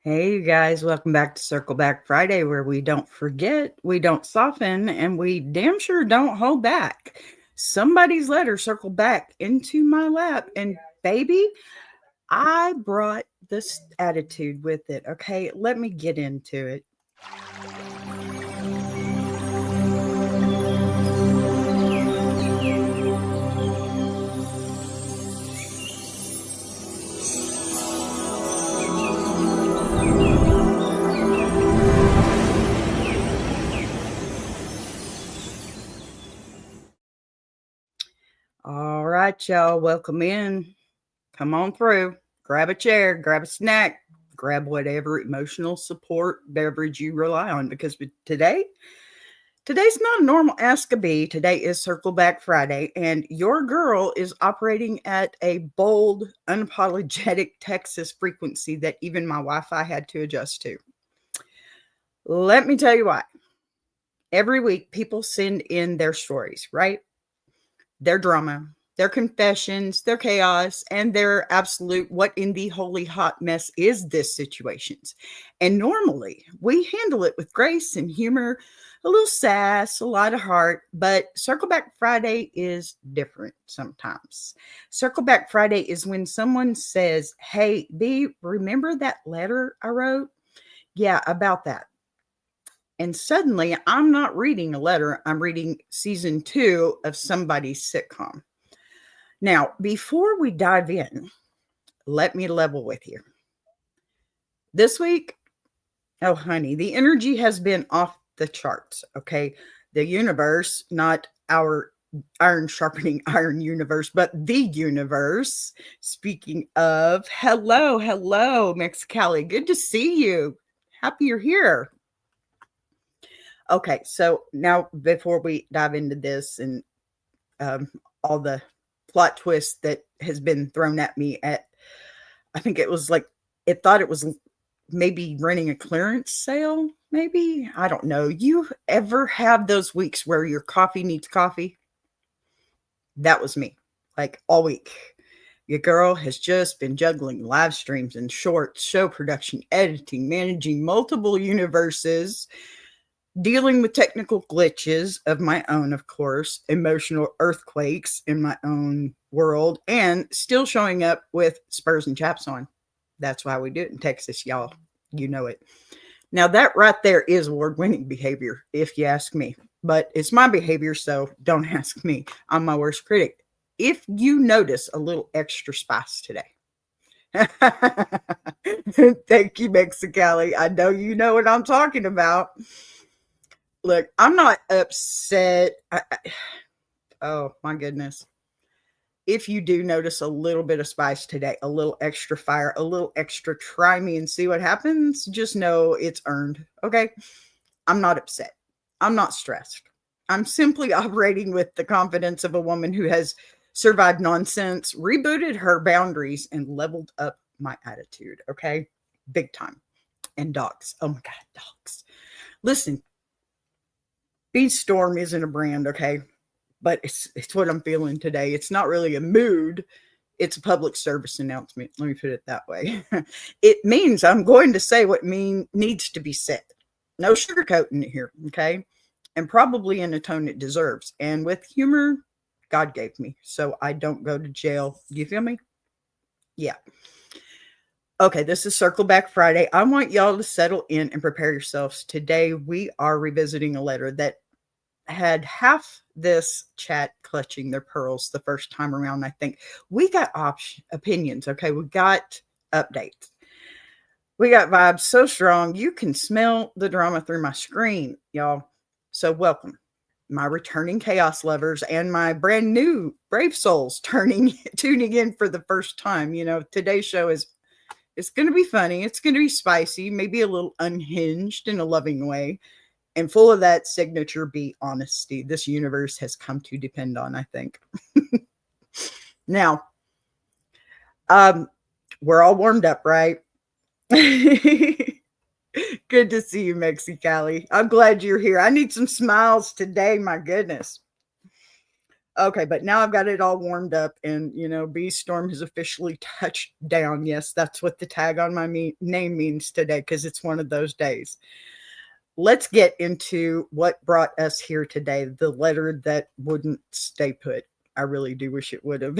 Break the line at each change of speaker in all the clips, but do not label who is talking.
Hey, you guys, welcome back to Circle Back Friday, where we don't forget, we don't soften, and we damn sure don't hold back. Somebody's letter circled back into my lap, and baby, I brought this attitude with it. Okay, let me get into it. All right, y'all, welcome in. Come on through. Grab a chair, grab a snack, grab whatever emotional support beverage you rely on, because today's not a normal Ask a Bee. Today is Circle Back Friday, and your girl is operating at a bold, unapologetic Texas frequency that even my Wi Fi had to adjust to. Let me tell you why. Every week, people send in their stories, right? Their drama, their confessions, their chaos, and their absolute what in the holy hot mess is this situations. And normally we handle it with grace and humor, a little sass, a lot of heart, but Circle Back Friday is different sometimes. Circle Back Friday is when someone says, "Hey, B, remember that letter I wrote? Yeah, about that." And suddenly I'm not reading a letter, I'm reading season 2 of somebody's sitcom. Now, before we dive in, let me level with you. This week, oh, honey, the energy has been off the charts, okay? The universe, not our iron sharpening iron universe, but the universe. Speaking of, hello, Mexicali. Good to see you. Happy you're here. Okay, so now before we dive into this and um, all the plot twist that has been thrown at me at, I think it was like, it thought it was maybe running a clearance sale, maybe? I don't know. You ever have those weeks where your coffee needs coffee? That was me, like all week. Your girl has just been juggling live streams and shorts, show production, editing, managing multiple universes, dealing with technical glitches of my own, of course, emotional earthquakes in my own world, and still showing up with spurs and chaps on. That's why we do it in Texas, y'all. You know it. Now, that right there is award winning behavior, if you ask me. But it's my behavior, so don't ask me. I'm my worst critic. If you notice a little extra spice today, thank you, Mexicali. I know you know what I'm talking about. Look, I'm not upset. Oh, my goodness. If you do notice a little bit of spice today, a little extra fire, a little extra try me and see what happens, just know it's earned. Okay. I'm not upset. I'm not stressed. I'm simply operating with the confidence of a woman who has survived nonsense, rebooted her boundaries, and leveled up my attitude. Okay. Big time. And dogs. Oh my God, dogs. Listen, Beat Storm isn't a brand, okay? But it's what I'm feeling today. It's not really a mood. It's a public service announcement. Let me put it that way. It means I'm going to say what needs to be said. No sugarcoating it here, okay? And probably in a tone it deserves. And with humor, God gave me, so I don't go to jail. You feel me? Yeah. Okay, this is Circle Back Friday. I want y'all to settle in and prepare yourselves. Today, we are revisiting a letter that had half this chat clutching their pearls the first time around, I think. We got opinions, okay? We got updates. We got vibes so strong, you can smell the drama through my screen, y'all. So welcome, my returning chaos lovers and my brand new brave souls tuning in for the first time. You know, today's show is it's going to be funny. It's going to be spicy, maybe a little unhinged in a loving way, and full of that signature beat honesty this universe has come to depend on, I think. Now, we're all warmed up, right? Good to see you, Mexicali. I'm glad you're here. I need some smiles today, my goodness. Okay, but now I've got it all warmed up, and Bee Storm has officially touched down. Yes, that's what the tag on my name means today, because it's one of those days. Let's get into what brought us here today, the letter that wouldn't stay put. I really do wish it would have.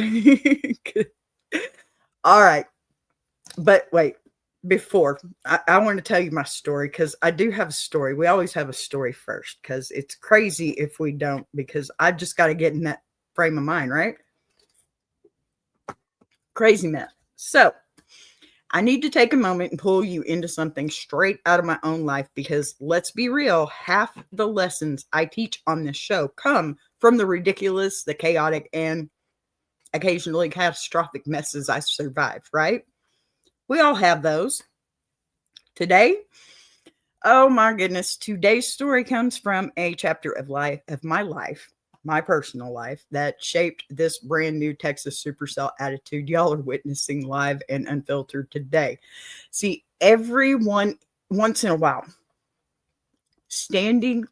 All right. But wait, before I want to tell you my story, because I do have a story. We always have a story first, because it's crazy if we don't, because I just got to get in that frame of mind, right? Crazy math. So I need to take a moment and pull you into something straight out of my own life, because let's be real, half the lessons I teach on this show come from the ridiculous, the chaotic, and occasionally catastrophic messes I survive, right? We all have those. Today, oh my goodness, today's story comes from a chapter of my life, my personal life, that shaped this brand new Texas supercell attitude y'all are witnessing live and unfiltered today. See, everyone once in a while, standing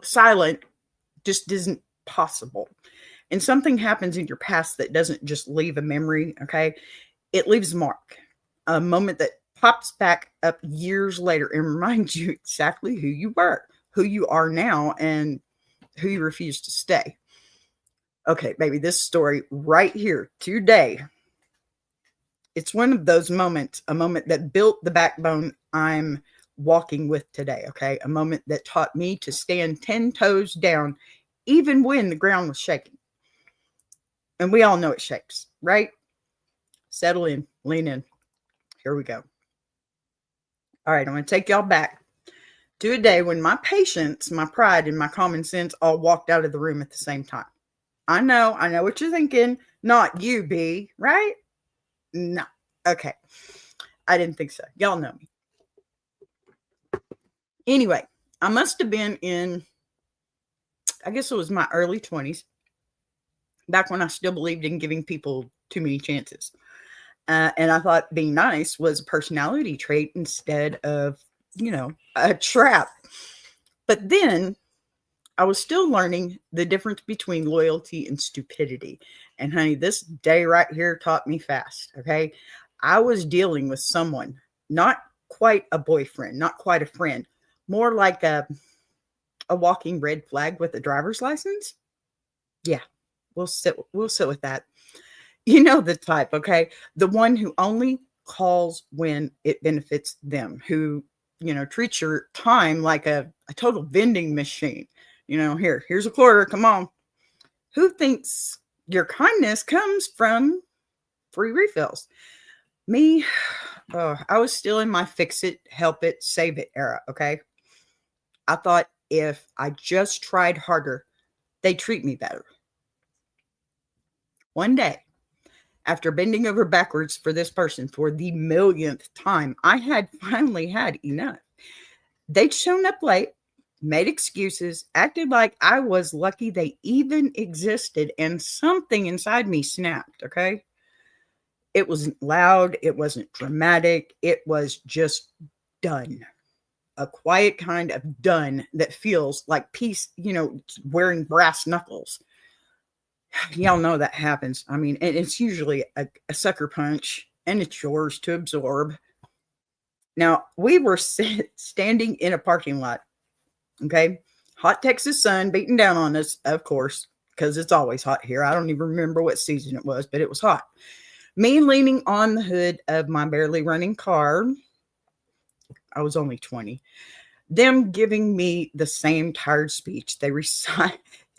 silent just isn't possible. And something happens in your past that doesn't just leave a memory, okay? It leaves a mark, a moment that pops back up years later and reminds you exactly who you were, who you are now, and who you refuse to stay. Okay, baby, this story right here today, it's one of those moments, a moment that built the backbone I'm walking with today, okay? A moment that taught me to stand 10 toes down even when the ground was shaking. And we all know it shakes, right? Settle in, lean in. Here we go. All right, I'm going to take y'all back to a day when my patience, my pride, and my common sense all walked out of the room at the same time. I know what you're thinking. Not you, B, right? No. Okay. I didn't think so. Y'all know me. Anyway, I must have been in, I guess it was my early 20s, back when I still believed in giving people too many chances. And I thought being nice was a personality trait instead of, a trap. But then I was still learning the difference between loyalty and stupidity. And honey, this day right here taught me fast. Okay. I was dealing with someone, not quite a boyfriend, not quite a friend, more like a walking red flag with a driver's license. Yeah, we'll sit with that. You know the type, okay? The one who only calls when it benefits them, who, treats your time like a total vending machine. Here's a quarter, come on. Who thinks your kindness comes from free refills? Me, I was still in my fix it, help it, save it era, okay? I thought if I just tried harder, they'd treat me better. One day, after bending over backwards for this person for the millionth time, I had finally had enough. They'd shown up late, made excuses, acted like I was lucky they even existed, and something inside me snapped, okay? It wasn't loud, it wasn't dramatic, it was just done. A quiet kind of done that feels like peace, wearing brass knuckles. Y'all know that happens. I mean, and it's usually a sucker punch, and it's yours to absorb. Now, we were standing in a parking lot, okay? Hot Texas sun beating down on us, of course, because it's always hot here. I don't even remember what season it was, but it was hot. Me leaning on the hood of my barely running car. I was only 20. Them giving me the same tired speech.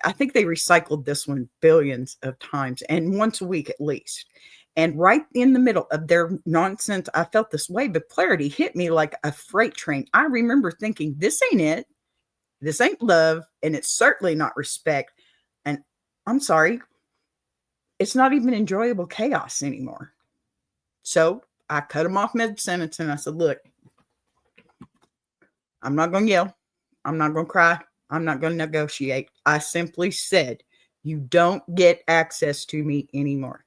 I think they recycled this one billions of times, and once a week at least. And right in the middle of their nonsense, I felt this wave of clarity hit me like a freight train. I remember thinking, this ain't it. This ain't love, and it's certainly not respect. And I'm sorry, it's not even enjoyable chaos anymore. So I cut them off mid-sentence and I said, look, I'm not going to yell. I'm not going to cry. I'm not going to negotiate. I simply said, you don't get access to me anymore.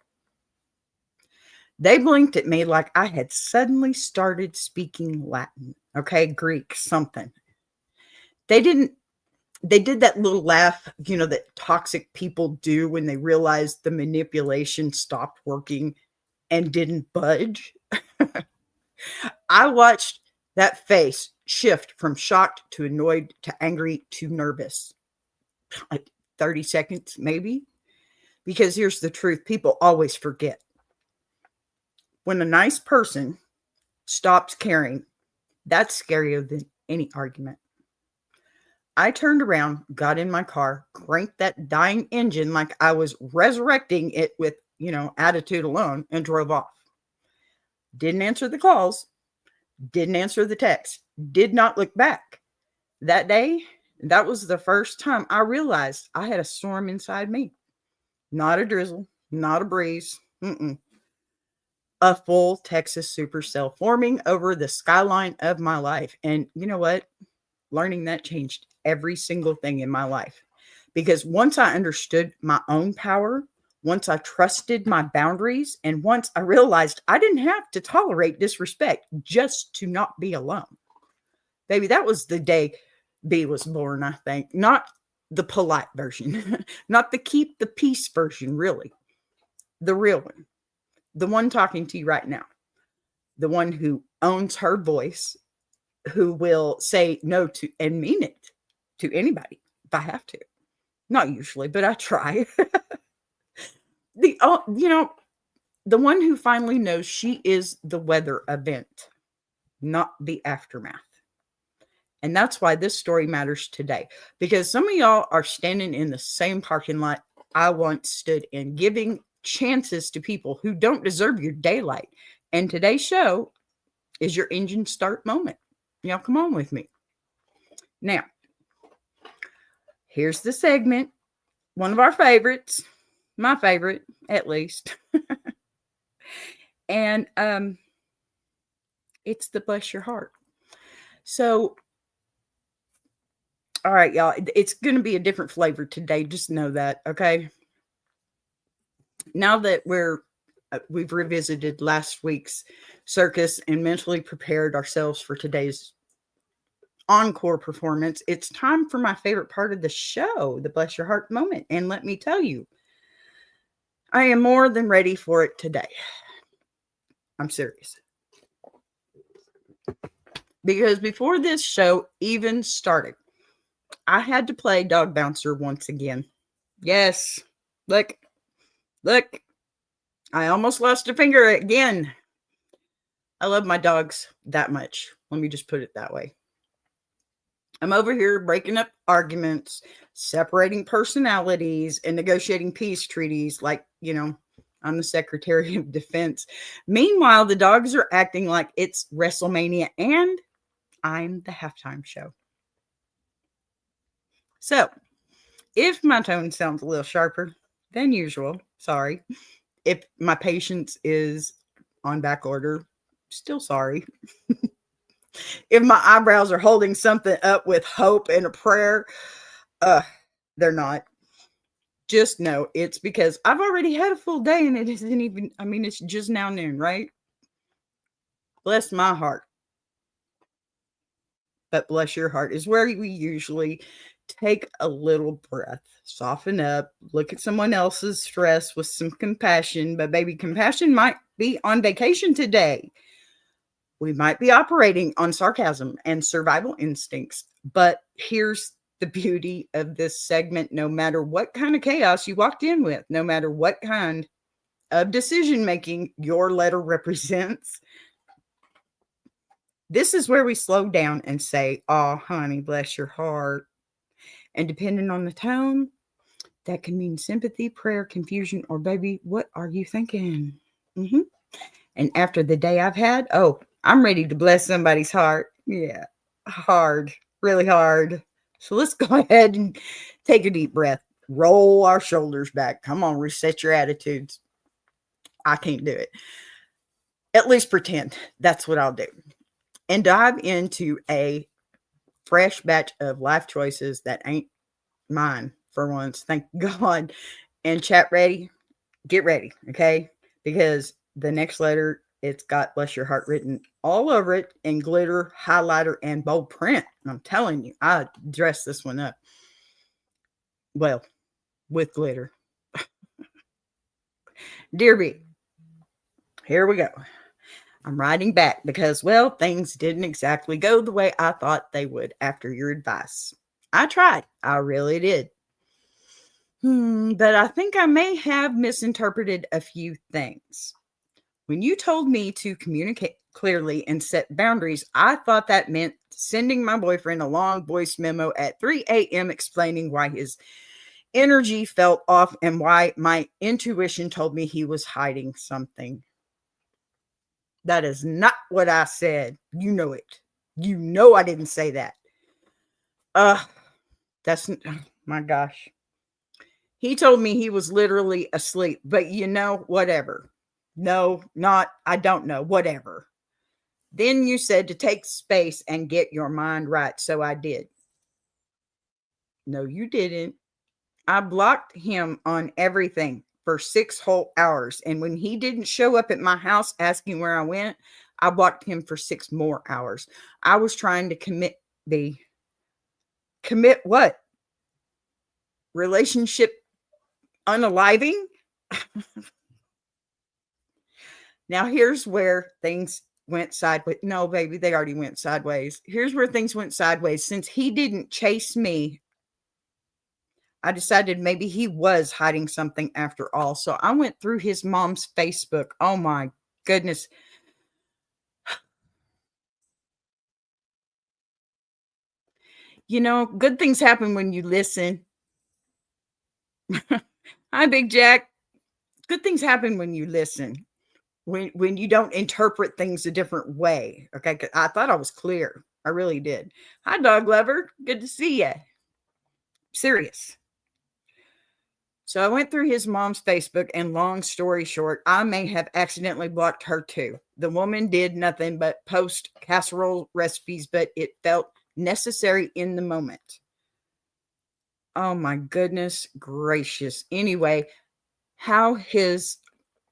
They blinked at me like I had suddenly started speaking Latin, okay, Greek, something. They didn't They did that little laugh, that toxic people do when they realize the manipulation stopped working and didn't budge. I watched that face shift from shocked to annoyed to angry to nervous. Like 30 seconds, maybe. Because here's the truth, people always forget. When a nice person stops caring, that's scarier than any argument. I turned around, got in my car, cranked that dying engine like I was resurrecting it with, attitude alone, and drove off. Didn't answer the calls, didn't answer the text, did not look back. That day, that was the first time I realized I had a storm inside me. Not a drizzle, not a breeze, a full Texas supercell forming over the skyline of my life. And you know what? Learning that changed every single thing in my life. Because once I understood my own power, once I trusted my boundaries, and once I realized I didn't have to tolerate disrespect just to not be alone. Baby, that was the day B was born, I think. Not the polite version, not the keep the peace version, really. The real one. The one talking to you right now. The one who owns her voice, who will say no to and mean it to anybody if I have to. Not usually, but I try. The one who finally knows she is the weather event, not the aftermath. And that's why this story matters today. Because some of y'all are standing in the same parking lot I once stood in, giving chances to people who don't deserve your daylight. And today's show is your engine start moment. Y'all come on with me. Now, here's the segment. One of our favorites. My favorite, at least. And it's the bless your heart. So, all right, y'all. It's going to be a different flavor today. Just know that, okay? Now that we've revisited last week's circus and mentally prepared ourselves for today's encore performance, it's time for my favorite part of the show, the bless your heart moment. And let me tell you, I am more than ready for it today. I'm serious. Because before this show even started, I had to play dog bouncer once again. Yes. Look. I almost lost a finger again. I love my dogs that much. Let me just put it that way. I'm over here breaking up arguments, separating personalities, and negotiating peace treaties like, I'm the Secretary of Defense. Meanwhile, the dogs are acting like it's WrestleMania and I'm the halftime show. So, if my tone sounds a little sharper than usual, sorry. If my patience is on back order, still sorry. If my eyebrows are holding something up with hope and a prayer, they're not. Just know it's because I've already had a full day and it isn't even, it's just now noon, right? Bless my heart. But bless your heart is where we usually take a little breath, soften up, look at someone else's stress with some compassion. But baby, compassion might be on vacation today. We might be operating on sarcasm and survival instincts. But here's the beauty of this segment. No matter what kind of chaos you walked in with, no matter what kind of decision making your letter represents, this is where we slow down and say, "Oh, honey, bless your heart." And depending on the tone, that can mean sympathy, prayer, confusion, or baby, what are you thinking? And after the day I've had, I'm ready to bless somebody's heart. Yeah, hard, really hard. So let's go ahead and take a deep breath. Roll our shoulders back. Come on, reset your attitudes. I can't do it. At least pretend. That's what I'll do. And dive into a fresh batch of life choices that ain't mine for once. Thank God. And chat ready. Get ready, okay? Because the next letter, it's got bless your heart written all over it in glitter, highlighter, and bold print. And I'm telling you, I dressed this one up. Well, with glitter. Dear B, here we go. I'm writing back because, well, things didn't exactly go the way I thought they would after your advice. I tried. I really did. But I think I may have misinterpreted a few things. When you told me to communicate clearly and set boundaries, I thought that meant sending my boyfriend a long voice memo at 3 a.m. explaining why his energy felt off and why my intuition told me he was hiding something. That is not what I said. You know it. You know I didn't say that. Uh, that's my gosh. He told me he was literally asleep, but whatever. No, not, I don't know, whatever. Then you said to take space and get your mind right. So I did. No, you didn't. I blocked him on everything for 6 whole hours. And when he didn't show up at my house asking where I went, I blocked him for 6 more hours. I was trying to commit what? Relationship unaliving? Now here's where things went sideways. No, baby, they already went sideways. Here's where things went sideways. Since he didn't chase me, I decided maybe he was hiding something after all. So I went through his mom's Facebook. Oh my goodness. Good things happen when you listen. Hi, Big Jack. Good things happen when you listen. When you don't interpret things a different way. Okay. 'Cause I thought I was clear. I really did. Hi, dog lover. Good to see you. Serious. So I went through his mom's Facebook, and long story short, I may have accidentally blocked her too. The woman did nothing but post casserole recipes, but it felt necessary in the moment. Oh my goodness gracious. Anyway, now his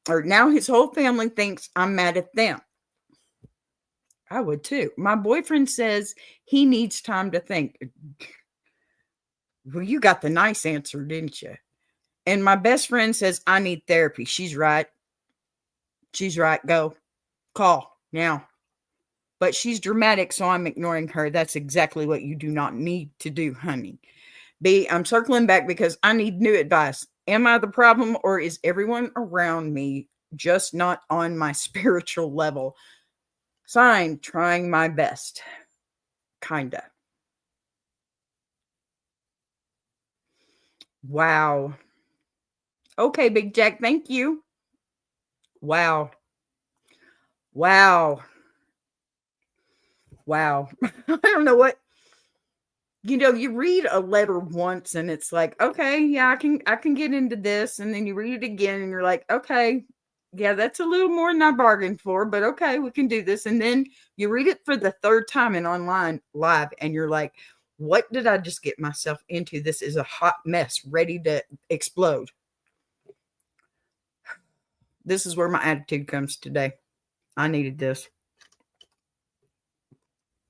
whole family thinks I'm mad at them. I would too. My boyfriend says he needs time to think. Well, you got the nice answer, didn't you? And my best friend says I need therapy. She's right. She's right. Go. Call now. But she's dramatic, so I'm ignoring her. That's exactly what you do not need to do, honey. B, I'm circling back because I need new advice. Am I the problem, or is everyone around me just not on my spiritual level? Sign, trying my best. Kinda. Wow. Okay, Big Jack, thank you. Wow. Wow. Wow. I don't know what. You read a letter once and it's like, okay, yeah, I can get into this. And then you read it again and you're like, okay, yeah, that's a little more than I bargained for, but okay, we can do this. And then you read it for the third time and online live, and you're like, what did I just get myself into? This is a hot mess ready to explode. This is where my attitude comes today. I needed this.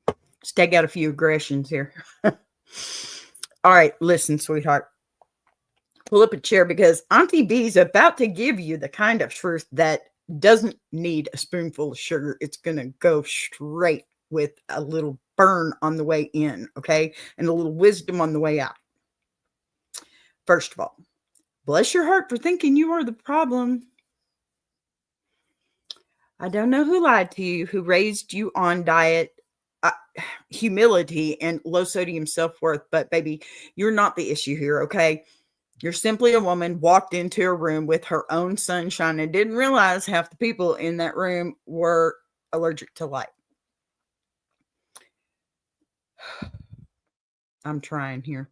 Let's take out a few aggressions here. All right, listen, sweetheart. Pull up a chair because Auntie B's about to give you the kind of truth that doesn't need a spoonful of sugar. It's going to go straight with a little burn on the way in, okay? And a little wisdom on the way out. First of all, bless your heart for thinking you are the problem. I don't know who lied to you, who raised you on diet, humility, and low sodium self-worth, but baby, you're not the issue here, okay? You're simply a woman walked into a room with her own sunshine and didn't realize half the people in that room were allergic to light. I'm trying here.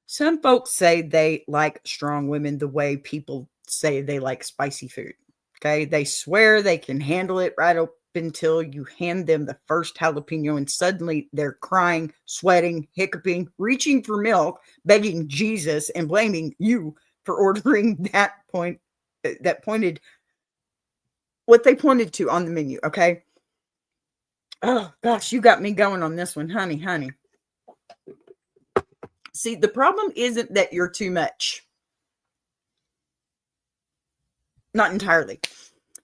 Some folks say they like strong women the way people say they like spicy food. Okay. They swear they can handle it right up until you hand them the first jalapeno, and suddenly they're crying, sweating, hiccuping, reaching for milk, begging Jesus, and blaming you for ordering that pointed what they pointed to on the menu. Okay. Oh gosh, you got me going on this one, honey. See, the problem isn't that you're too much. Not entirely.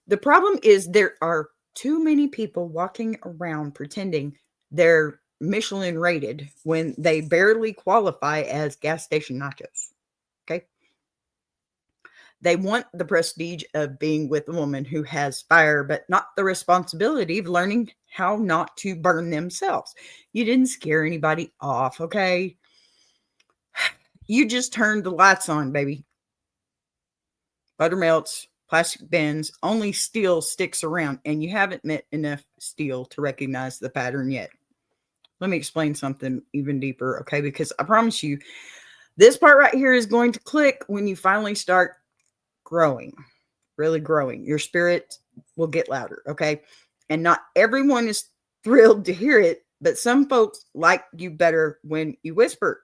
The problem is there are too many people walking around pretending they're Michelin rated when they barely qualify as gas station nachos. Okay. They want the prestige of being with a woman who has fire, but not the responsibility of learning how not to burn themselves. You didn't scare anybody off. Okay. You just turned the lights on, baby. Butter melts, plastic bends, only steel sticks around, and you haven't met enough steel to recognize the pattern yet. Let me explain something even deeper, okay? Because I promise you, this part right here is going to click when you finally start growing, really growing. Your spirit will get louder, okay? And not everyone is thrilled to hear it, but some folks like you better when you whisper.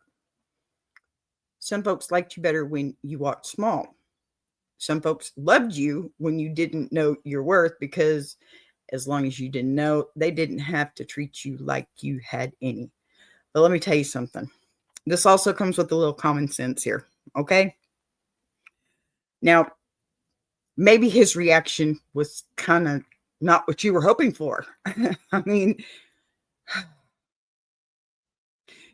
Some folks liked you better when you walked small. Some folks loved you when you didn't know your worth, because as long as you didn't know, they didn't have to treat you like you had any. But let me tell you something. This also comes with a little common sense here, okay? Now, maybe his reaction was kind of not what you were hoping for. I mean,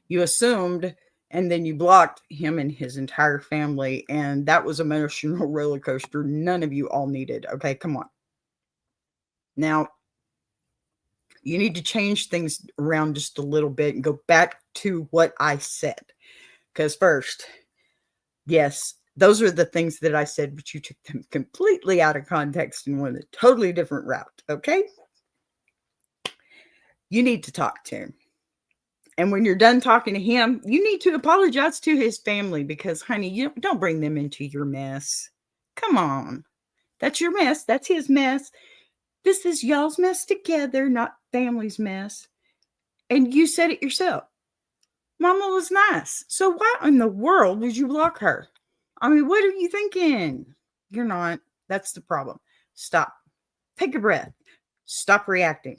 you assumed and then you blocked him and his entire family, and that was an emotional roller coaster none of you all needed. Okay, come on. Now, you need to change things around just a little bit and go back to what I said. Because first, yes, those are the things that I said, but you took them completely out of context and went a totally different route. Okay? You need to talk to him. And when you're done talking to him, you need to apologize to his family, because, honey, you don't bring them into your mess. Come on. That's your mess. That's his mess. This is y'all's mess together, not family's mess. And you said it yourself. Mama was nice. So why in the world would you block her? I mean, what are you thinking? You're not. That's the problem. Stop. Take a breath. Stop reacting.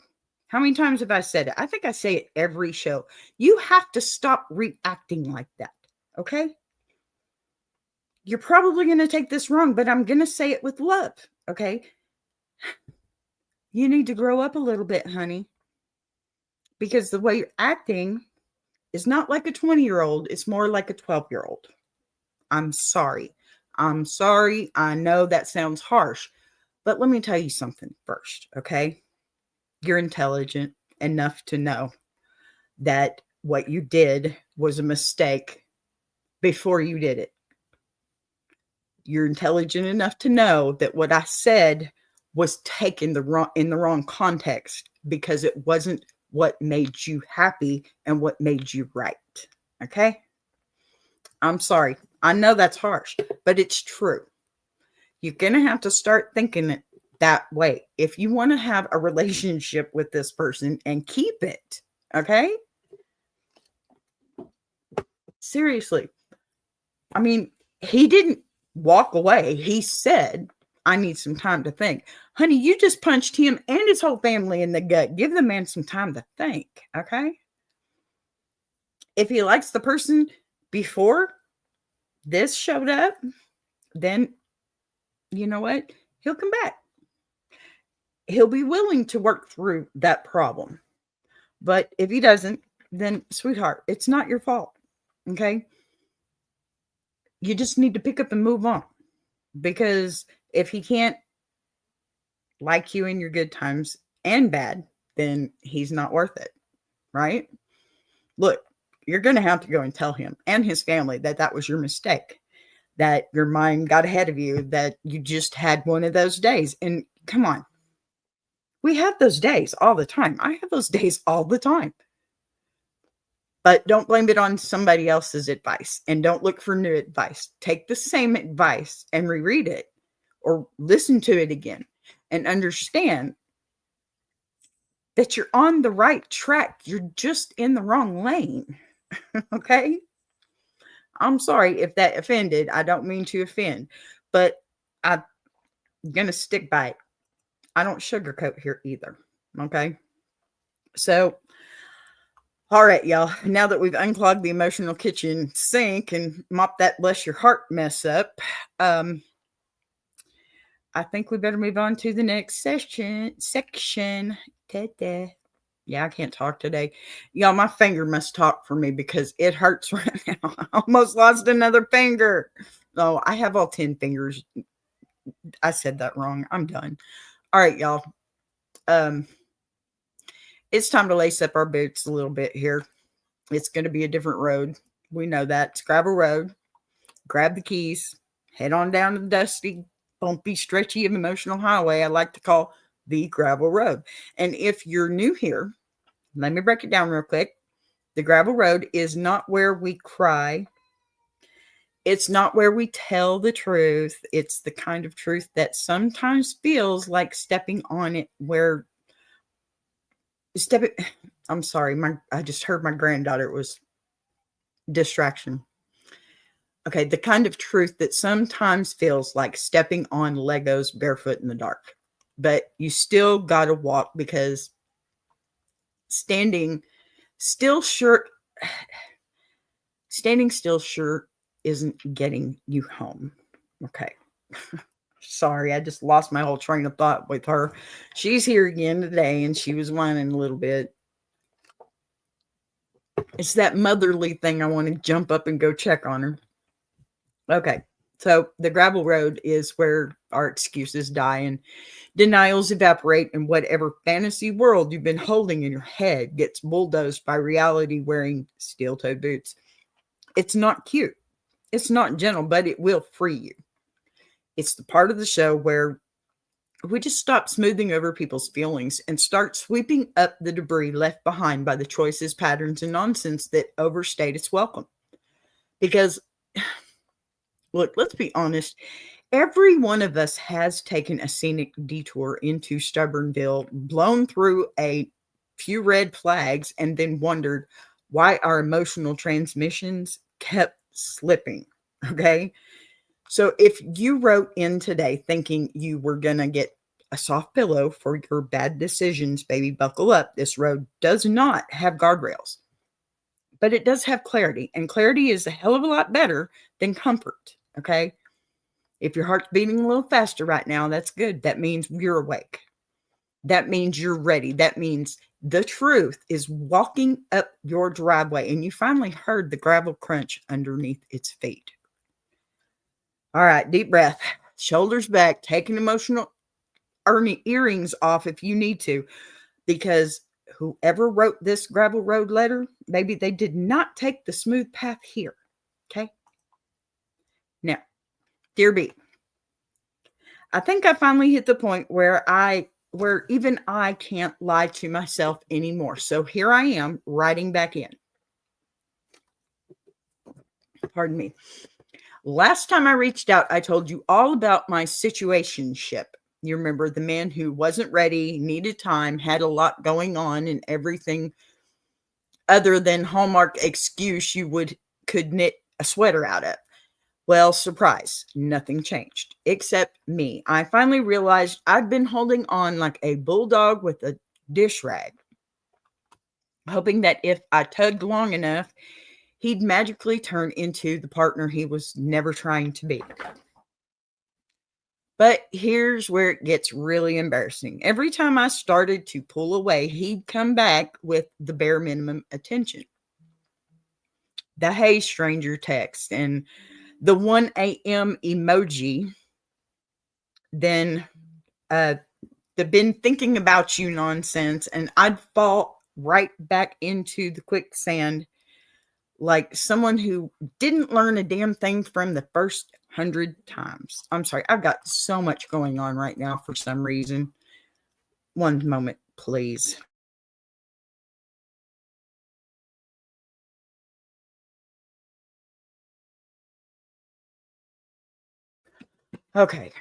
How many times have I said it? I think I say it every show. You have to stop reacting like that. Okay? You're probably going to take this wrong, but I'm going to say it with love. Okay? You need to grow up a little bit, honey. Because the way you're acting is not like a 20-year-old. It's more like a 12-year-old. I'm sorry. I'm sorry. I know that sounds harsh, but let me tell you something first, okay? You're intelligent enough to know that what you did was a mistake before you did it. You're intelligent enough to know that what I said was taken in the wrong context, because it wasn't what made you happy and what made you right. Okay? I'm sorry. I know that's harsh, but it's true. You're going to have to start thinking it that way if you want to have a relationship with this person and keep it. Okay? Seriously. I mean, he didn't walk away. He said, I need some time to think. Honey, you just punched him and his whole family in the gut. Give the man some time to think. Okay? If he likes the person before this showed up, then you know what? He'll come back. He'll be willing to work through that problem. But if he doesn't, then sweetheart, it's not your fault. Okay? You just need to pick up and move on. Because if he can't like you in your good times and bad, then he's not worth it. Right? Look, you're going to have to go and tell him and his family that that was your mistake, that your mind got ahead of you, that you just had one of those days. And come on, we have those days all the time. I have those days all the time. But don't blame it on somebody else's advice, and don't look for new advice. Take the same advice and reread it or listen to it again and understand that you're on the right track. You're just in the wrong lane. Okay? I'm sorry if that offended. I don't mean to offend, but I'm going to stick by it. I don't sugarcoat here either. Okay? So All right, y'all. Now that we've unclogged the emotional kitchen sink and mopped that bless your heart mess up, I think we better move on to the next section. Ta-da. Yeah, I can't talk today. Y'all, my finger must talk for me because it hurts right now. I almost lost another finger. Oh, I have all 10 fingers. I said that wrong. I'm done. All right, y'all. Um, it's time to lace up our boots a little bit here. It's going to be a different road. We know that. It's gravel road. Grab the keys. Head on down to the dusty, bumpy, stretchy, emotional highway I like to call the gravel road. And if you're new here, let me break it down real quick. The gravel road is not where we cry. It's not where we tell the truth. It's the kind of truth that sometimes feels like stepping on it where stepping. I'm sorry. I just heard my granddaughter. It was distraction. Okay. The kind of truth that sometimes feels like stepping on Legos barefoot in the dark, but you still got to walk because standing still sure isn't getting you home. Okay. Sorry, I just lost my whole train of thought with her. She's here again today and she was whining a little bit. It's that motherly thing. I want to jump up and go check on her. Okay. So the gravel road is where our excuses die and denials evaporate, and whatever fantasy world you've been holding in your head gets bulldozed by reality wearing steel-toed boots. It's not cute. It's not gentle, but it will free you. It's the part of the show where we just stop smoothing over people's feelings and start sweeping up the debris left behind by the choices, patterns, and nonsense that overstayed its welcome. Because, look, let's be honest. Every one of us has taken a scenic detour into Stubbornville, blown through a few red flags, and then wondered why our emotional transmissions kept slipping. Okay. So if you wrote in today thinking you were going to get a soft pillow for your bad decisions, baby, buckle up. This road does not have guardrails, but it does have clarity, and clarity is a hell of a lot better than comfort. Okay. If your heart's beating a little faster right now, that's good. That means you're awake. That means you're ready. That means the truth is walking up your driveway and you finally heard the gravel crunch underneath its feet. All right, deep breath, shoulders back, take an emotional earrings off if you need to, because whoever wrote this gravel road letter, maybe they did not take the smooth path here. Okay. Now, dear B, I think I finally hit the point where even I can't lie to myself anymore. So here I am writing back in. Pardon me. Last time I reached out, I told you all about my situationship. You remember the man who wasn't ready, needed time, had a lot going on, and everything other than Hallmark excuse you could knit a sweater out of. Well, surprise, nothing changed except me. I finally realized I'd been holding on like a bulldog with a dish rag, hoping that if I tugged long enough, he'd magically turn into the partner he was never trying to be. But here's where it gets really embarrassing. Every time I started to pull away, he'd come back with the bare minimum attention. The "Hey stranger" text and the 1 a.m. emoji, then the "been thinking about you" nonsense, and I'd fall right back into the quicksand like someone who didn't learn a damn thing from the first 100 times. I'm sorry, I've got so much going on right now for some reason. One moment, please. Okay.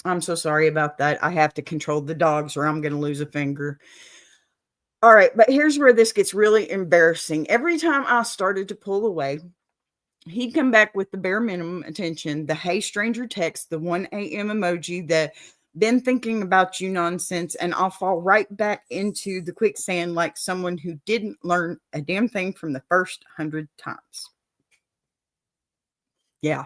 I'm so sorry about that. I have to control the dogs or I'm going to lose a finger. All right, but here's where this gets really embarrassing. Every time I started to pull away, he'd come back with the bare minimum attention, the "Hey stranger" text, the 1 a.m. emoji, the Been thinking about you nonsense, and I'll fall right back into the quicksand like someone who didn't learn a damn thing from the first 100 times. Yeah.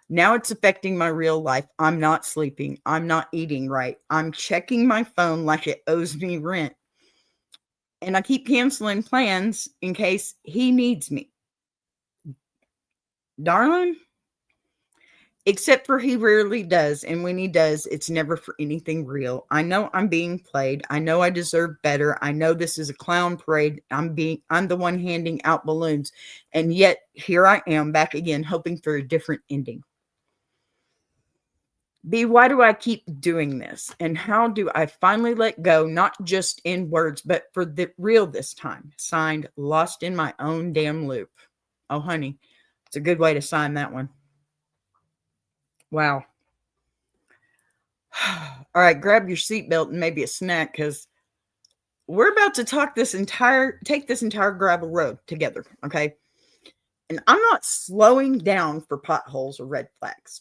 Now it's affecting my real life. I'm not sleeping. I'm not eating right. I'm checking my phone like it owes me rent. And I keep canceling plans in case he needs me. Darling, except for he rarely does. And when he does, it's never for anything real. I know I'm being played. I know I deserve better. I know this is a clown parade. I'm the one handing out balloons. And yet here I am back again, hoping for a different ending. B, why do I keep doing this? And how do I finally let go, not just in words, but for the real this time? Signed, Lost in My Own Damn Loop. Oh, honey, it's a good way to sign that one. Wow. All right, grab your seatbelt and maybe a snack, because we're about to take this entire gravel road together, okay? And I'm not slowing down for potholes or red flags,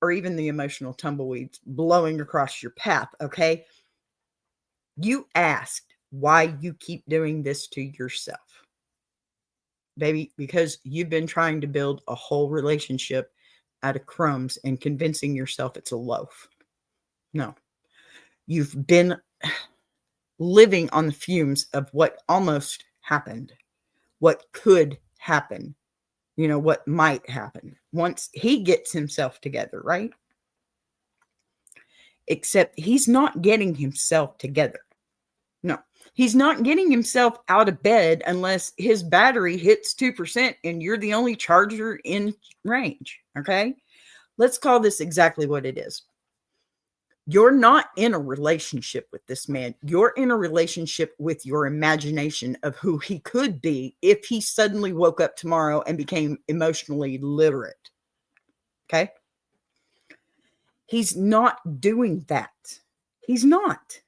or even the emotional tumbleweeds blowing across your path, okay? You asked why you keep doing this to yourself. Baby, because you've been trying to build a whole relationship out of crumbs and convincing yourself it's a loaf. No, you've been living on the fumes of what almost happened, what could happen, what might happen once he gets himself together, right? Except he's not getting himself together. No, he's not getting himself out of bed unless his battery hits 2% and you're the only charger in range. Okay. Let's call this exactly what it is. You're not in a relationship with this man. You're in a relationship with your imagination of who he could be if he suddenly woke up tomorrow and became emotionally literate. Okay. He's not doing that. He's not.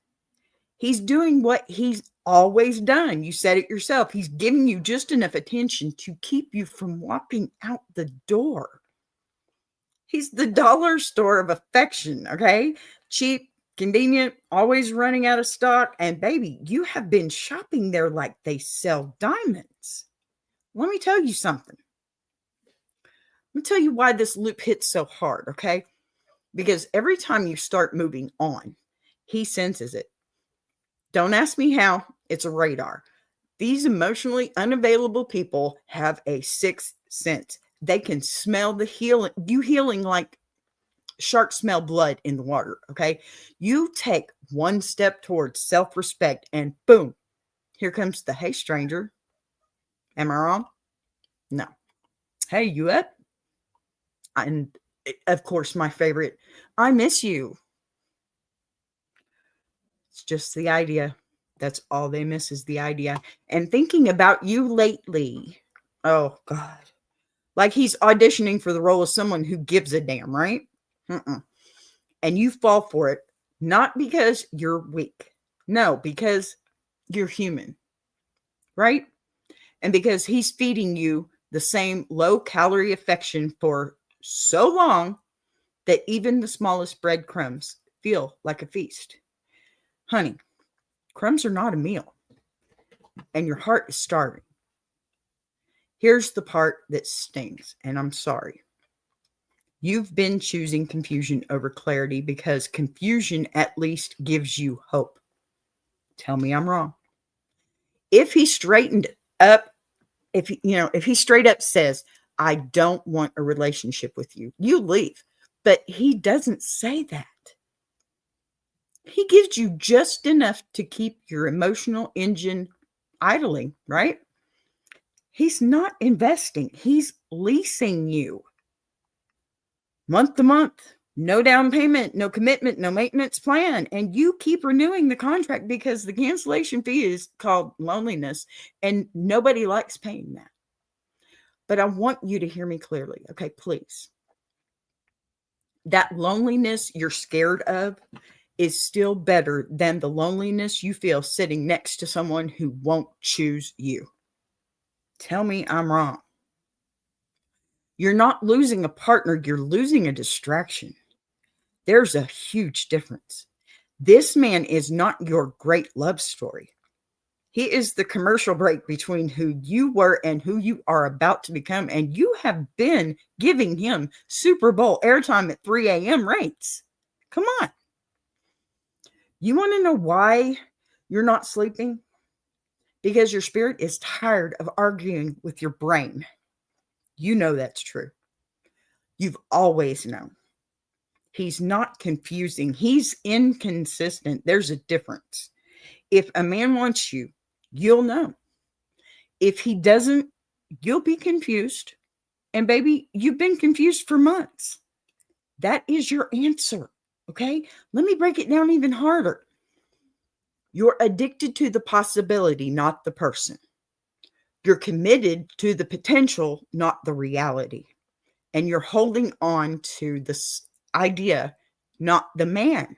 He's doing what he's always done. You said it yourself. He's giving you just enough attention to keep you from walking out the door. He's the dollar store of affection, okay? Cheap, convenient, always running out of stock. And baby, you have been shopping there like they sell diamonds. Let me tell you something. Let me tell you why this loop hits so hard, okay? Because every time you start moving on, he senses it. Don't ask me how. It's a radar. These emotionally unavailable people have a sixth sense. They can smell the healing like sharks smell blood in the water, okay? You take one step towards self-respect and boom, here comes the, hey, stranger. Am I wrong? No. Hey, you up? And of course, my favorite, I miss you. It's just the idea. That's all they miss is the idea. And thinking about you lately. Oh, God. Like he's auditioning for the role of someone who gives a damn, right? And you fall for it, not because you're weak. No, because you're human, right? And because he's feeding you the same low-calorie affection for so long that even the smallest breadcrumbs feel like a feast. Honey, crumbs are not a meal, and your heart is starving. Here's the part that stings, and I'm sorry. You've been choosing confusion over clarity because confusion at least gives you hope. Tell me I'm wrong. If he straightened up, if he straight up says, I don't want a relationship with you, you leave. But he doesn't say that. He gives you just enough to keep your emotional engine idling, right? He's not investing. He's leasing you. Month to month, no down payment, no commitment, no maintenance plan. And you keep renewing the contract because the cancellation fee is called loneliness and nobody likes paying that. But I want you to hear me clearly. Okay, please. That loneliness you're scared of is still better than the loneliness you feel sitting next to someone who won't choose you. Tell me I'm wrong. You're not losing a partner, you're losing a distraction. There's a huge difference. This man is not your great love story. He is the commercial break between who you were and who you are about to become. And you have been giving him Super Bowl airtime at 3 a.m. rates. Come on. You want to know why you're not sleeping? Because your spirit is tired of arguing with your brain. You know that's true. You've always known. He's not confusing. He's inconsistent. There's a difference. If a man wants you, you'll know. If he doesn't, you'll be confused. And baby, you've been confused for months. That is your answer. Okay? Let me break it down even harder. You're addicted to the possibility, not the person. You're committed to the potential, not the reality. And you're holding on to this idea, not the man.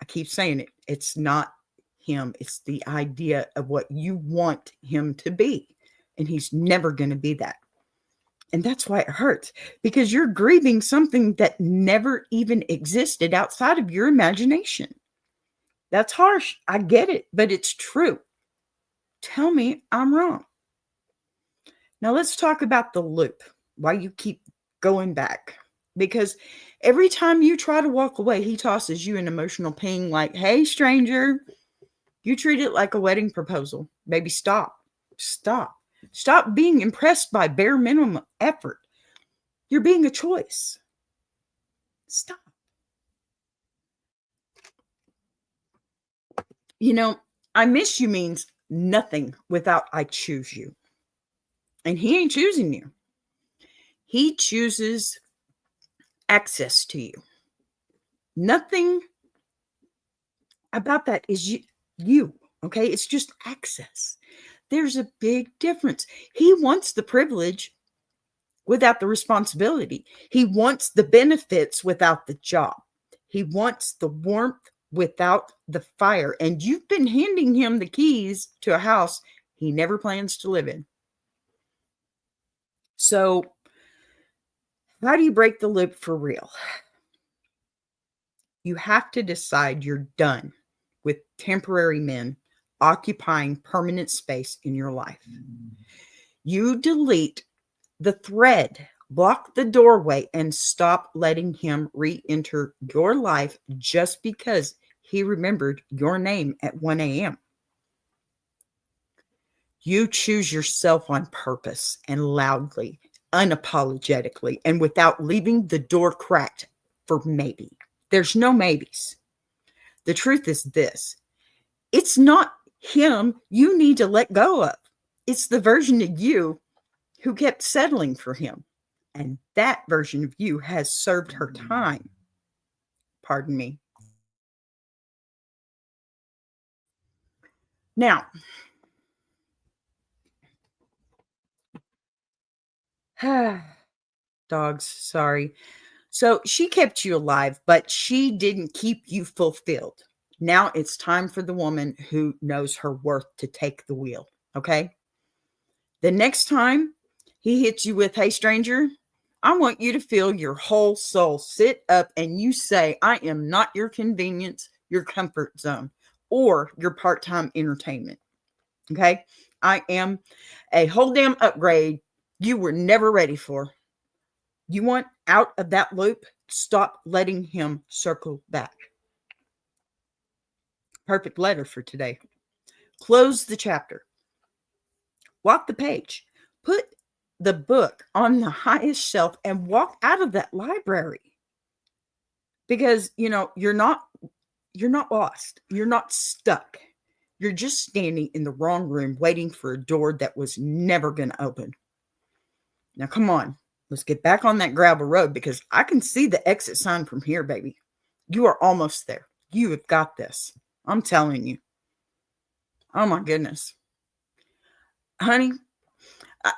I keep saying it. It's not him. It's the idea of what you want him to be. And he's never going to be that. And that's why it hurts, because you're grieving something that never even existed outside of your imagination. That's harsh. I get it, but it's true. Tell me I'm wrong. Now let's talk about the loop, why you keep going back. Because every time you try to walk away, he tosses you an emotional ping like, hey, stranger, you treat it like a wedding proposal. Baby, stop. Stop. Stop being impressed by bare minimum effort. You're being a choice. Stop. You know, I miss you means nothing without I choose you. And he ain't choosing you. He chooses access to you. Nothing about that is you. Okay? It's just access. There's a big difference. He wants the privilege without the responsibility. He wants the benefits without the job. He wants the warmth without the fire. And you've been handing him the keys to a house he never plans to live in. So, how do you break the loop for real? You have to decide you're done with temporary men occupying permanent space in your life. You delete the thread, block the doorway, and stop letting him re-enter your life just because he remembered your name at 1 a.m. You choose yourself on purpose and loudly, unapologetically, and without leaving the door cracked for maybe. There's no maybes. The truth is this. It's not him you need to let go of. It's the version of you who kept settling for him. And that version of you has served her time. Pardon me. Now, dogs, sorry. So she kept you alive, but she didn't keep you fulfilled. Now it's time for the woman who knows her worth to take the wheel. Okay? The next time he hits you with, hey, stranger, I want you to feel your whole soul sit up and you say, I am not your convenience, your comfort zone, or your part-time entertainment. Okay? I am a whole damn upgrade you were never ready for. You want out of that loop? Stop letting him circle back. Perfect letter for today. Close the chapter. Walk the page. Put the book on the highest shelf and walk out of that library. Because, you're not lost. You're not stuck. You're just standing in the wrong room waiting for a door that was never going to open. Now, come on. Let's get back on that gravel road because I can see the exit sign from here, baby. You are almost there. You have got this. I'm telling you. Oh, my goodness. Honey,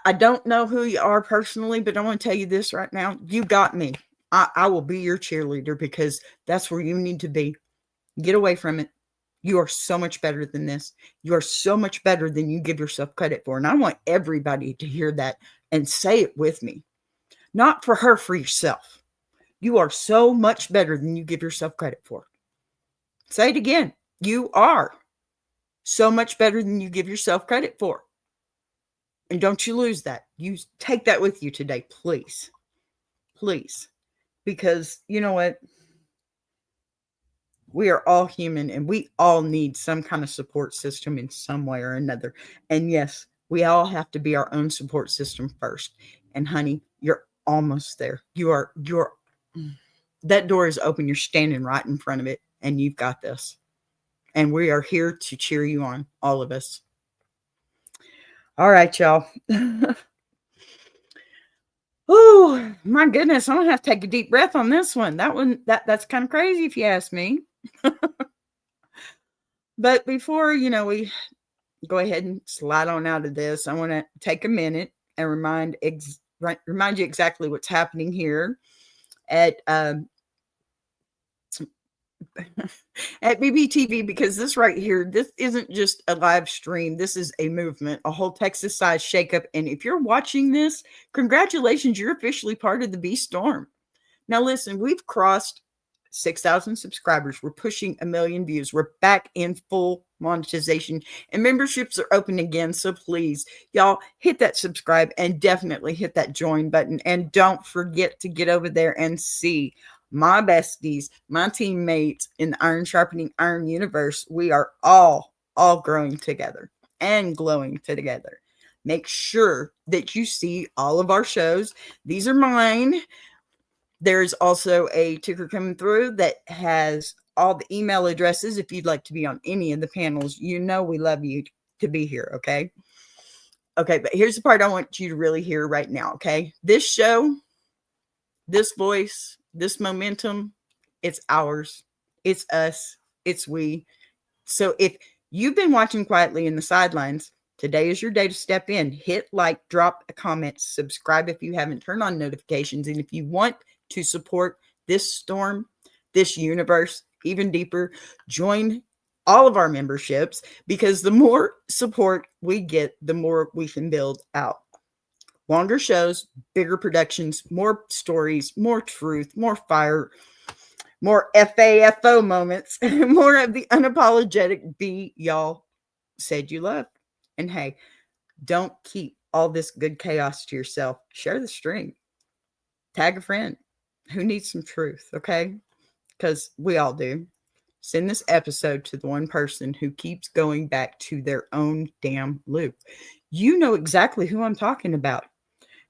I don't know who you are personally, but I want to tell you this right now. You got me. I will be your cheerleader because that's where you need to be. Get away from it. You are so much better than this. You are so much better than you give yourself credit for. And I want everybody to hear that and say it with me. Not for her, for yourself. You are so much better than you give yourself credit for. Say it again. You are so much better than you give yourself credit for. And don't you lose that. You take that with you today, please. Please. Because you know what? We are all human and we all need some kind of support system in some way or another. And yes, we all have to be our own support system first. And honey, you're almost there. You're that door is open. You're standing right in front of it and you've got this. And we are here to cheer you on, all of us. All right, y'all. Oh, my goodness. I'm going to have to take a deep breath on this one. That's kind of crazy if you ask me. But before, we go ahead and slide on out of this, I want to take a minute and remind you exactly what's happening here at at BBTV, because this right here, this isn't just a live stream. This is a movement, a whole Texas size shakeup. And if you're watching this, congratulations, you're officially part of the B Storm. Now, listen, we've crossed 6,000 subscribers. We're pushing 1 million views. We're back in full monetization and memberships are open again. So please, y'all, hit that subscribe and definitely hit that join button. And don't forget to get over there and see my besties, my teammates in the Iron Sharpening Iron universe. We are all growing together and glowing together. Make sure that you see all of our shows. These are mine. There's also a ticker coming through that has all the email addresses if you'd like to be on any of the panels. We love you to be here, okay? Okay, but here's the part I want you to really hear right now, okay? This show, this voice, this momentum, it's ours. It's us. It's we. So if you've been watching quietly in the sidelines, today is your day to step in. Hit like, drop a comment, subscribe if you haven't, turn on notifications. And if you want to support this storm, this universe even deeper, join all of our memberships, because the more support we get, the more we can build out. Longer shows, bigger productions, more stories, more truth, more fire, more FAFO moments, more of the unapologetic be y'all said you love. And hey, don't keep all this good chaos to yourself. Share the stream. Tag a friend who needs some truth, okay? Because we all do. Send this episode to the one person who keeps going back to their own damn loop. You know exactly who I'm talking about.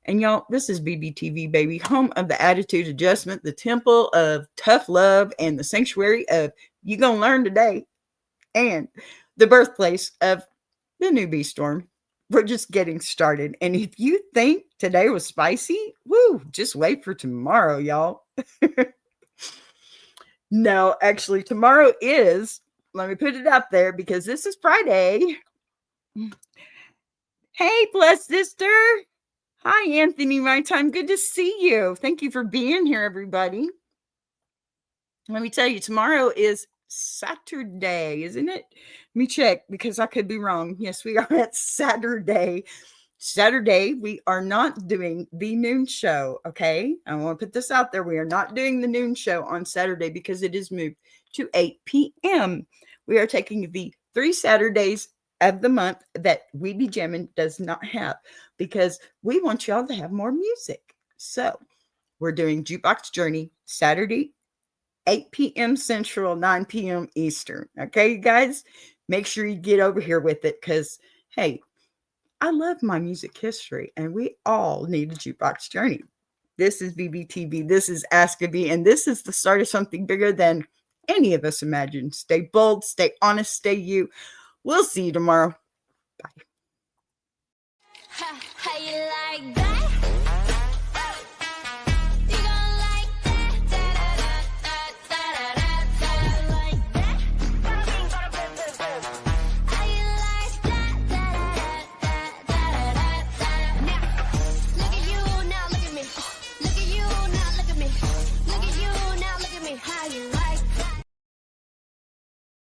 And y'all, this is BBTV, baby, home of the attitude adjustment, the temple of tough love, and the sanctuary of you gonna learn today, and the birthplace of the new B Storm. We're just getting started. And if you think today was spicy, woo, just wait for tomorrow, y'all. No, actually, tomorrow is, let me put it out there because this is Friday. Hey, blessed sister. Hi, Anthony, my time. Good to see you. Thank you for being here, everybody. Let me tell you, tomorrow is Saturday, isn't it? Let me check because I could be wrong. Yes, we are at Saturday. Saturday, we are not doing the noon show, okay? I want to put this out there. We are not doing the noon show on Saturday because it is moved to 8 p.m. We are taking the 3 Saturdays of the month that We Be Jammin' does not have, because we want y'all to have more music. So we're doing Jukebox Journey Saturday, 8 p.m. Central, 9 p.m. Eastern. Okay, you guys? Make sure you get over here with it because, hey, I love my music history, and we all need a Jukebox Journey. This is BBTV. This is Ask a B, and this is the start of something bigger than any of us imagined. Stay bold, stay honest, stay you. We'll see you tomorrow. Bye. How you like that?